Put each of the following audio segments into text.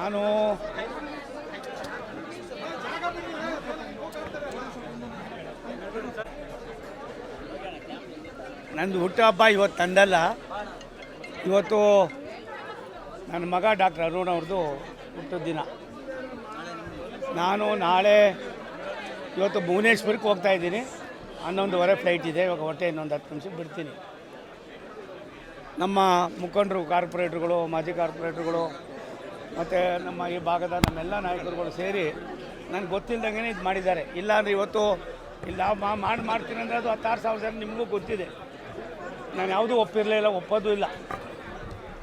ನಾನು ನಂದು ಹುಟ್ಟುಹಬ್ಬ ಇವತ್ತು ತಂದಲ್ಲ. ಇವತ್ತು ನನ್ನ ಮಗ ಡಾಕ್ಟರ್ ಅರುಣ್ ಅವ್ರದ್ದು ಹುಟ್ಟಿದ ದಿನ. ನಾನು ನಾಳೆ ಇವತ್ತು ಭುವನೇಶ್ವರಕ್ಕೆ ಹೋಗ್ತಾ ಇದ್ದೀನಿ. 11:30 ಫ್ಲೈಟ್ ಇದೆ. ಇವಾಗ ಹೊಟ್ಟೆ ಇನ್ನೊಂದು 10 ನಿಮಿಷ ಬಿಡ್ತೀನಿ. ನಮ್ಮ ಮುಖಂಡರು, ಕಾರ್ಪೊರೇಟ್ರುಗಳು, ಮಾಜಿ ಕಾರ್ಪೊರೇಟ್ರುಗಳು ಮತ್ತು ನಮ್ಮ ಈ ಭಾಗದ ನಮ್ಮೆಲ್ಲ ನಾಯಕರುಗಳು ಸೇರಿ ನನಗೆ ಗೊತ್ತಿಲ್ಲದಂಗೆ ಇದು ಮಾಡಿದ್ದಾರೆ. ಇಲ್ಲಾಂದರೆ ಇವತ್ತು ಇಲ್ಲ ಮಾಡ್ತೀನಿ ಅಂದರೆ ಅದು 16,000 ಜನ ನಿಮಗೂ ಗೊತ್ತಿದೆ. ನಾನು ಯಾವುದೂ ಒಪ್ಪಿರಲಿಲ್ಲ, ಒಪ್ಪೋದು ಇಲ್ಲ.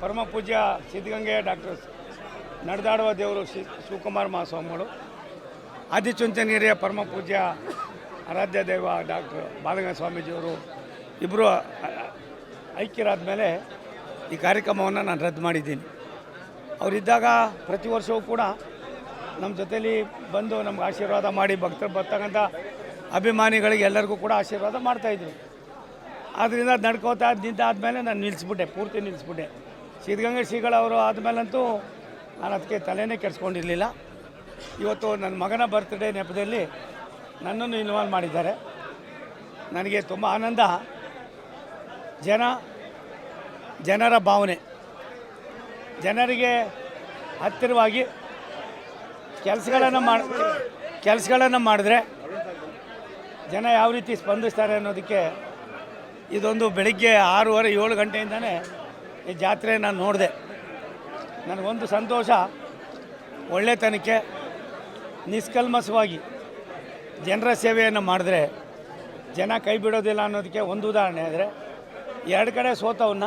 ಪರಮ ಪೂಜ್ಯ ಸಿದ್ಧಗಂಗೆ ಡಾಕ್ಟರ್ ನಡೆದಾಡುವ ದೇವರು ಶಿವಕುಮಾರ ಮಹಾಸ್ವಾಮಿಗಳು, ಆದಿಚುಂಚನಗಿರಿಯ ಪರಮ ಪೂಜ್ಯ ಆರಾಧ್ಯ ದೈವ ಡಾಕ್ಟರ್ ಬಾಲಗಂಗ ಸ್ವಾಮೀಜಿಯವರು ಇಬ್ಬರು ಐಕ್ಯರಾದ ಮೇಲೆ ಈ ಕಾರ್ಯಕ್ರಮವನ್ನು ನಾನು ರದ್ದು ಮಾಡಿದ್ದೀನಿ. ಅವರಿದ್ದಾಗ ಪ್ರತಿ ವರ್ಷವೂ ಕೂಡ ನಮ್ಮ ಜೊತೇಲಿ ಬಂದು ನಮ್ಗೆ ಆಶೀರ್ವಾದ ಮಾಡಿ ಭಕ್ತರು ಬರ್ತಕ್ಕಂಥ ಅಭಿಮಾನಿಗಳಿಗೆ ಎಲ್ಲರಿಗೂ ಕೂಡ ಆಶೀರ್ವಾದ ಮಾಡ್ತಾಯಿದ್ರು. ಆದ್ದರಿಂದ ನಡ್ಕೋತಾ ನಿಂತಾದಮೇಲೆ ನಾನು ನಿಲ್ಲಿಸ್ಬಿಟ್ಟೆ, ಪೂರ್ತಿ ನಿಲ್ಲಿಸ್ಬಿಟ್ಟೆ. ಸಿದ್ಧಗಂಗೆ ಶ್ರೀಗಳವರು ಆದಮೇಲಂತೂ ನಾನು ಅದಕ್ಕೆ ತಲೆನೇ ಕೆಡಿಸ್ಕೊಂಡಿರಲಿಲ್ಲ. ಇವತ್ತು ನನ್ನ ಮಗನ ಬರ್ತ್ಡೇ ನೆಪದಲ್ಲಿ ನನ್ನನ್ನು ಇನ್ವಾಲ್ವ್ ಮಾಡಿದ್ದಾರೆ. ನನಗೆ ತುಂಬ ಆನಂದ. ಜನರ ಭಾವನೆ, ಜನರಿಗೆ ಹತ್ತಿರವಾಗಿ ಕೆಲಸಗಳನ್ನು ಮಾಡಿದ್ರೆ ಜನ ಯಾವ ರೀತಿ ಸ್ಪಂದಿಸ್ತಾರೆ ಅನ್ನೋದಕ್ಕೆ ಇದೊಂದು ಬೆಳಿಗ್ಗೆ 6:30-7 ಗಂಟೆಯಿಂದನೇ ಈ ಜಾತ್ರೆ ನಾನು ನೋಡಿದೆ. ನನಗೊಂದು ಸಂತೋಷ, ಒಳ್ಳೆತನಕ್ಕೆ ನಿಷ್ಕಲ್ಮಸವಾಗಿ ಜನರ ಸೇವೆಯನ್ನು ಮಾಡಿದ್ರೆ ಜನ ಕೈ ಬಿಡೋದಿಲ್ಲ ಅನ್ನೋದಕ್ಕೆ ಒಂದು ಉದಾಹರಣೆ. ಆದರೆ 2 ಕಡೆ ಸೋತವನ್ನ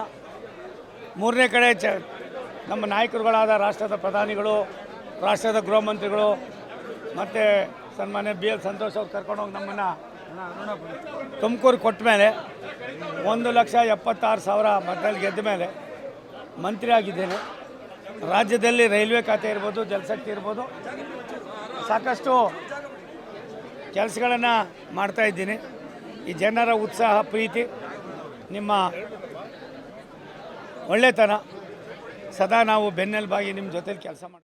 3ನೇ ಕಡೆ ನಮ್ಮ ನಾಯಕರುಗಳಾದ ರಾಷ್ಟ್ರದ ಪ್ರಧಾನಿಗಳು, ರಾಷ್ಟ್ರದ ಗೃಹ ಮಂತ್ರಿಗಳು ಮತ್ತು ಸನ್ಮಾನ್ಯ BL ಸಂತೋಷ್ ಅವ್ರು ಕರ್ಕೊಂಡೋಗಿ ನಮ್ಮನ್ನು ತುಮಕೂರು ಕೊಟ್ಟ ಮೇಲೆ 1,76,000 ಮತದಲ್ಲಿ ಗೆದ್ದ ಮೇಲೆ ಮಂತ್ರಿ ಆಗಿದ್ದೇನೆ. ರಾಜ್ಯದಲ್ಲಿ ರೈಲ್ವೆ ಖಾತೆ ಇರ್ಬೋದು, ಜಲಶಕ್ತಿ ಇರ್ಬೋದು, ಸಾಕಷ್ಟು ಕೆಲಸಗಳನ್ನು ಮಾಡ್ತಾಯಿದ್ದೀನಿ. ಈ ಜನರ ಉತ್ಸಾಹ, ಪ್ರೀತಿ, ನಿಮ್ಮ ಒಳ್ಳೆತನ, ಸದಾ ನಾವು ಬೆನ್ನೆಲುಬಾಗಿ ನಿಮ್ಮ ಜೊತೆಲಿ ಕೆಲಸ ಮಾಡ್ತೀವಿ.